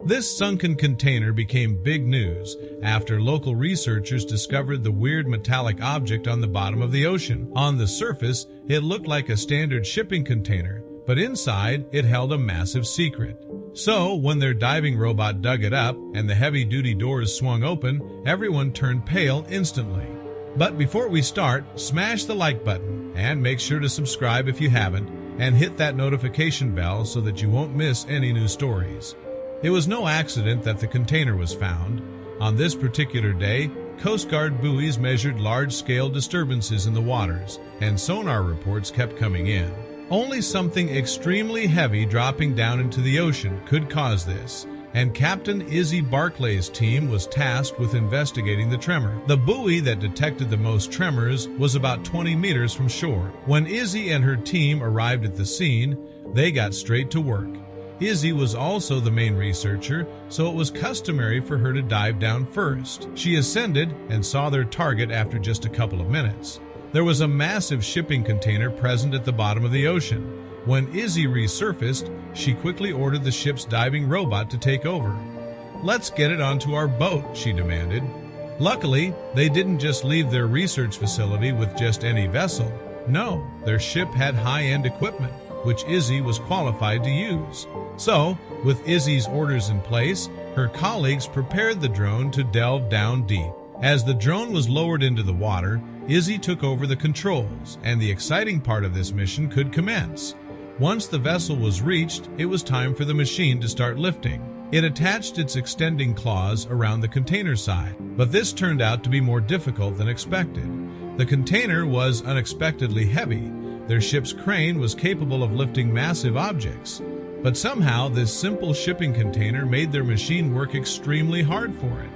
This sunken container became big news after local researchers discovered the weird metallic object on the bottom of the ocean. On the surface, it looked like a standard shipping container, but inside, it held a massive secret. So, when their diving robot dug it up and the heavy-duty doors swung open, everyone turned pale instantly. But before we start, smash the like button and make sure to subscribe if you haven't, and hit that notification bell so that you won't miss any new stories. It was no accident that the container was found. On this particular day, Coast Guard buoys measured large-scale disturbances in the waters, and sonar reports kept coming in. Only something extremely heavy dropping down into the ocean could cause this, and Captain Izzy Barclay's team was tasked with investigating the tremor. The buoy that detected the most tremors was about 20 meters from shore. When Izzy and her team arrived at the scene, they got straight to work. Izzy was also the main researcher, so it was customary for her to dive down first. She ascended and saw their target after just a couple of minutes. There was a massive shipping container present at the bottom of the ocean. When Izzy resurfaced, she quickly ordered the ship's diving robot to take over. "Let's get it onto our boat," she demanded. Luckily, they didn't just leave their research facility with just any vessel. No, their ship had high-end equipment, which Izzy was qualified to use. So, with Izzy's orders in place, her colleagues prepared the drone to delve down deep. As the drone was lowered into the water, Izzy took over the controls, and the exciting part of this mission could commence. Once the vessel was reached, it was time for the machine to start lifting. It attached its extending claws around the container side, but this turned out to be more difficult than expected. The container was unexpectedly heavy. Their ship's crane was capable of lifting massive objects. But somehow, this simple shipping container made their machine work extremely hard for it.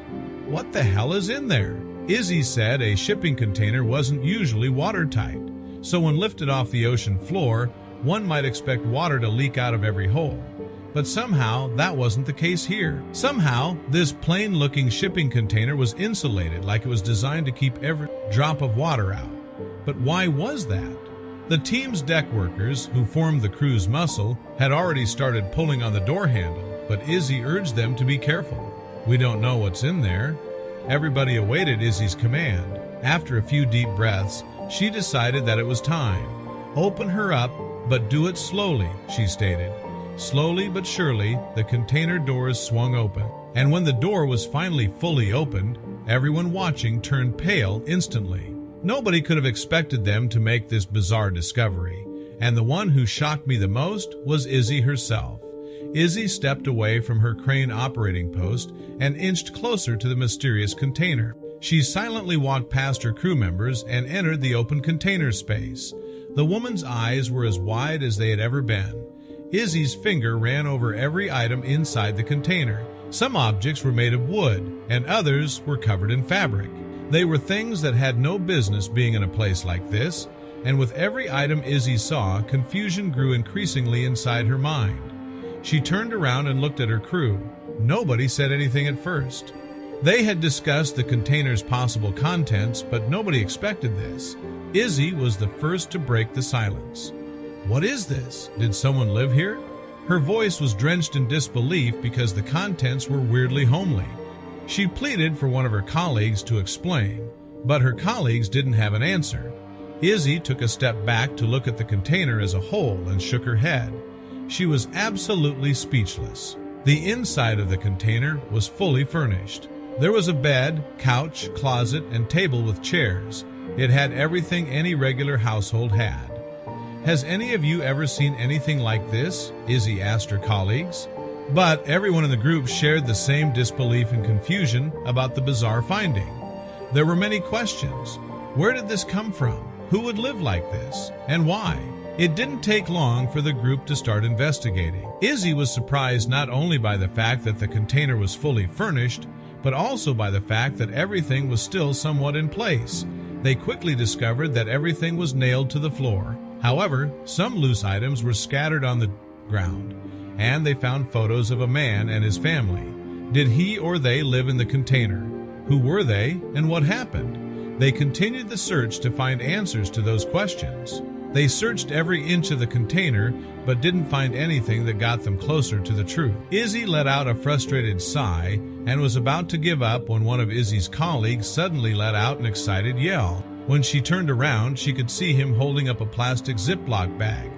"What the hell is in there?" Izzy said a shipping container wasn't usually watertight, so when lifted off the ocean floor, one might expect water to leak out of every hole. But somehow, that wasn't the case here. Somehow, this plain-looking shipping container was insulated like it was designed to keep every drop of water out. But why was that? The team's deck workers, who formed the crew's muscle, had already started pulling on the door handle, but Izzy urged them to be careful. "We don't know what's in there." Everybody awaited Izzy's command. After a few deep breaths, she decided that it was time. "Open her up, but do it slowly," she stated. Slowly but surely, the container doors swung open, and when the door was finally fully opened, everyone watching turned pale instantly. Nobody could have expected them to make this bizarre discovery, and the one who shocked me the most was Izzy herself. Izzy stepped away from her crane operating post and inched closer to the mysterious container. She silently walked past her crew members and entered the open container space. The woman's eyes were as wide as they had ever been. Izzy's finger ran over every item inside the container. Some objects were made of wood, and others were covered in fabric. They were things that had no business being in a place like this, and with every item Izzy saw, confusion grew increasingly inside her mind. She turned around and looked at her crew. Nobody said anything at first. They had discussed the container's possible contents, but nobody expected this. Izzy was the first to break the silence. "What is this? Did someone live here?" Her voice was drenched in disbelief because the contents were weirdly homely. She pleaded for one of her colleagues to explain, but her colleagues didn't have an answer. Izzy took a step back to look at the container as a whole and shook her head. She was absolutely speechless. The inside of the container was fully furnished. There was a bed, couch, closet, and table with chairs. It had everything any regular household had. "Has any of you ever seen anything like this?" Izzy asked her colleagues. But everyone in the group shared the same disbelief and confusion about the bizarre finding. There were many questions. Where did this come from? Who would live like this? And why? It didn't take long for the group to start investigating. Izzy was surprised not only by the fact that the container was fully furnished, but also by the fact that everything was still somewhat in place. They quickly discovered that everything was nailed to the floor. However, some loose items were scattered on the ground, and they found photos of a man and his family. Did he or they live in the container? Who were they, and what happened? They continued the search to find answers to those questions. They searched every inch of the container, but didn't find anything that got them closer to the truth. Izzy let out a frustrated sigh and was about to give up when one of Izzy's colleagues suddenly let out an excited yell. When she turned around, she could see him holding up a plastic Ziploc bag.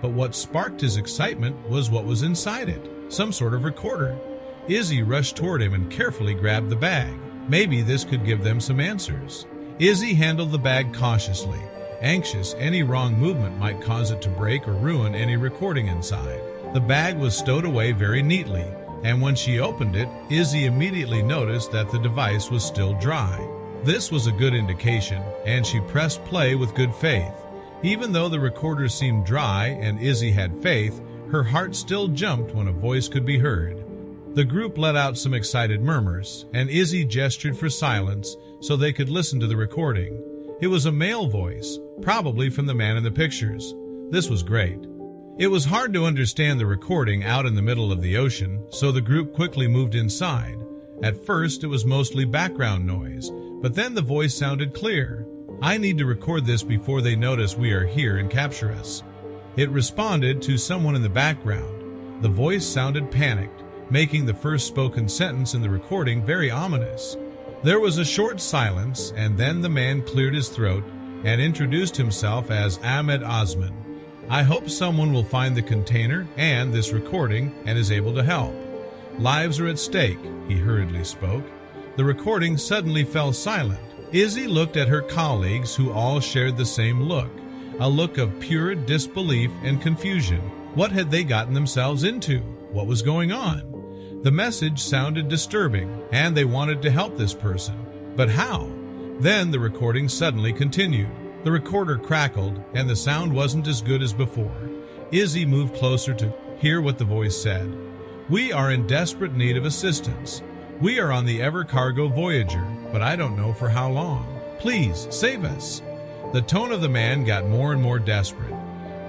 But what sparked his excitement was what was inside it, some sort of recorder. Izzy rushed toward him and carefully grabbed the bag. Maybe this could give them some answers. Izzy handled the bag cautiously, anxious any wrong movement might cause it to break or ruin any recording inside. The bag was stowed away very neatly, and when she opened it, Izzy immediately noticed that the device was still dry. This was a good indication, and she pressed play with good faith. Even though the recorder seemed dry and Izzy had faith, her heart still jumped when a voice could be heard. The group let out some excited murmurs, and Izzy gestured for silence so they could listen to the recording. It was a male voice, probably from the man in the pictures. This was great. It was hard to understand the recording out in the middle of the ocean, so the group quickly moved inside. At first, it was mostly background noise, but then the voice sounded clear. I need to record this before they notice we are here and capture us. It responded to someone in the background. The voice sounded panicked, making the first spoken sentence in the recording very ominous. There was a short silence, and then the man cleared his throat and introduced himself as Ahmed Osman. I hope someone will find the container and this recording and is able to help. Lives are at stake, he hurriedly spoke. The recording suddenly fell silent. Izzy looked at her colleagues, who all shared the same look, a look of pure disbelief and confusion. What had they gotten themselves into? What was going on? The message sounded disturbing, and they wanted to help this person. But how? Then the recording suddenly continued. The recorder crackled, and the sound wasn't as good as before. Izzy moved closer to hear what the voice said. We are in desperate need of assistance. We are on the Evercargo Voyager, but I don't know for how long. Please, save us. The tone of the man got more and more desperate.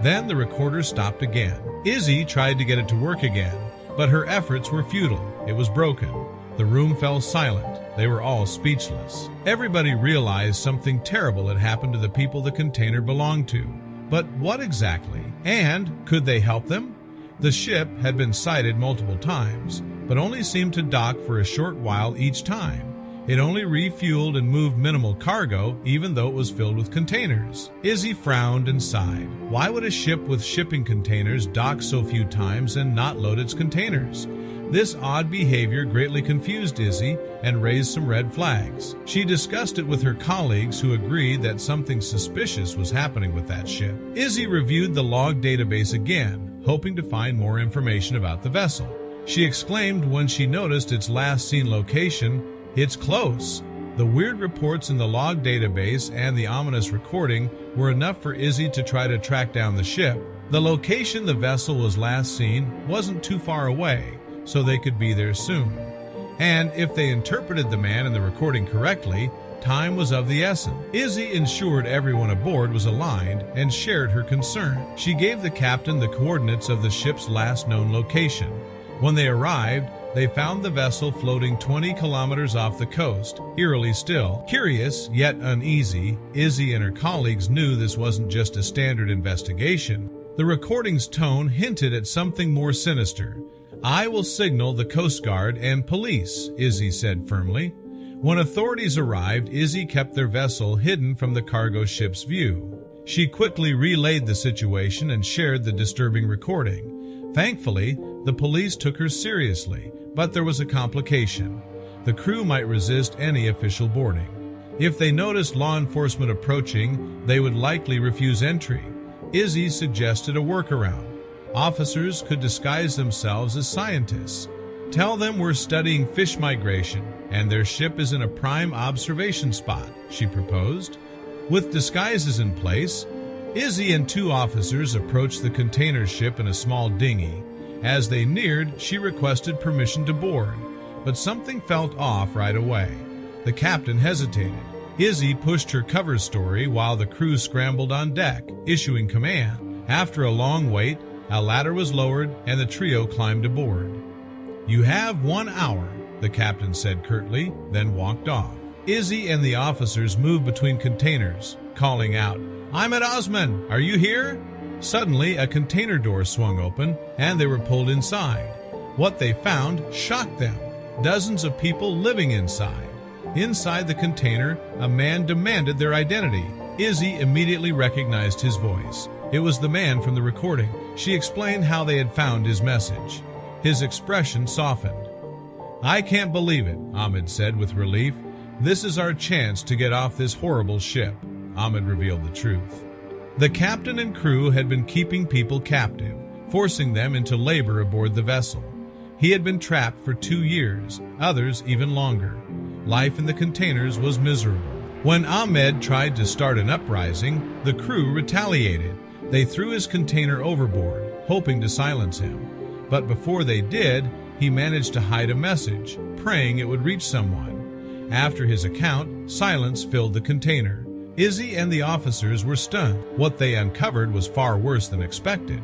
Then the recorder stopped again. Izzy tried to get it to work again, but her efforts were futile. It was broken. The room fell silent. They were all speechless. Everybody realized something terrible had happened to the people the container belonged to. But what exactly? And could they help them? The ship had been sighted multiple times, but only seemed to dock for a short while each time. It only refueled and moved minimal cargo, even though it was filled with containers. Izzy frowned and sighed. Why would a ship with shipping containers dock so few times and not load its containers? This odd behavior greatly confused Izzy and raised some red flags. She discussed it with her colleagues, who agreed that something suspicious was happening with that ship. Izzy reviewed the log database again, hoping to find more information about the vessel. She exclaimed when she noticed its last seen location, "It's close." The weird reports in the log database and the ominous recording were enough for Izzy to try to track down the ship. The location the vessel was last seen wasn't too far away, so they could be there soon. And if they interpreted the man in the recording correctly, time was of the essence. Izzy ensured everyone aboard was aligned and shared her concern. She gave the captain the coordinates of the ship's last known location. When they arrived, they found the vessel floating 20 kilometers off the coast, eerily still. Curious, yet uneasy, Izzy and her colleagues knew this wasn't just a standard investigation. The recording's tone hinted at something more sinister. I will signal the Coast Guard and police, Izzy said firmly. When authorities arrived, Izzy kept their vessel hidden from the cargo ship's view. She quickly relayed the situation and shared the disturbing recording. Thankfully, the police took her seriously, but there was a complication. The crew might resist any official boarding. If they noticed law enforcement approaching, they would likely refuse entry. Izzy suggested a workaround. Officers could disguise themselves as scientists. Tell them we're studying fish migration and their ship is in a prime observation spot, she proposed. With disguises in place, Izzy and two officers approached the container ship in a small dinghy. As they neared, she requested permission to board, but something felt off right away. The captain hesitated. Izzy pushed her cover story while the crew scrambled on deck, issuing command. After a long wait, a ladder was lowered and the trio climbed aboard. You have 1 hour, the captain said curtly, then walked off. Izzy and the officers moved between containers, calling out, "Ahmed Osman, are you here?" Suddenly, a container door swung open, and they were pulled inside. What they found shocked them. Dozens of people living inside. Inside the container, a man demanded their identity. Izzy immediately recognized his voice. It was the man from the recording. She explained how they had found his message. His expression softened. "I can't believe it," Ahmed said with relief. "This is our chance to get off this horrible ship." Ahmed revealed the truth. The captain and crew had been keeping people captive, forcing them into labor aboard the vessel. He had been trapped for 2 years, others even longer. Life in the containers was miserable. When Ahmed tried to start an uprising, the crew retaliated. They threw his container overboard, hoping to silence him. But before they did, he managed to hide a message, praying it would reach someone. After his account, silence filled the container. Izzy and the officers were stunned. What they uncovered was far worse than expected.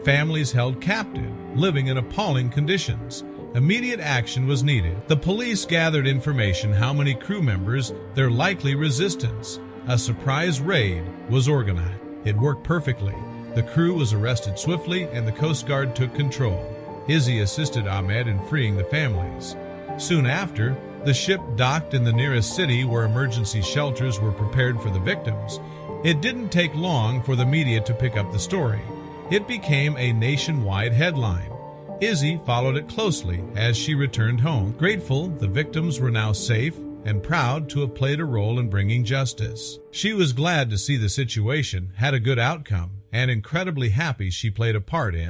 Families held captive, living in appalling conditions. Immediate action was needed. The police gathered information how many crew members, their likely resistance. A surprise raid was organized. It worked perfectly. The crew was arrested swiftly and the Coast Guard took control. Izzy assisted Ahmed in freeing the families. Soon after, the ship docked in the nearest city where emergency shelters were prepared for the victims. It didn't take long for the media to pick up the story. It became a nationwide headline. Izzy followed it closely as she returned home. Grateful the victims were now safe and proud to have played a role in bringing justice. She was glad to see the situation had a good outcome and incredibly happy she played a part in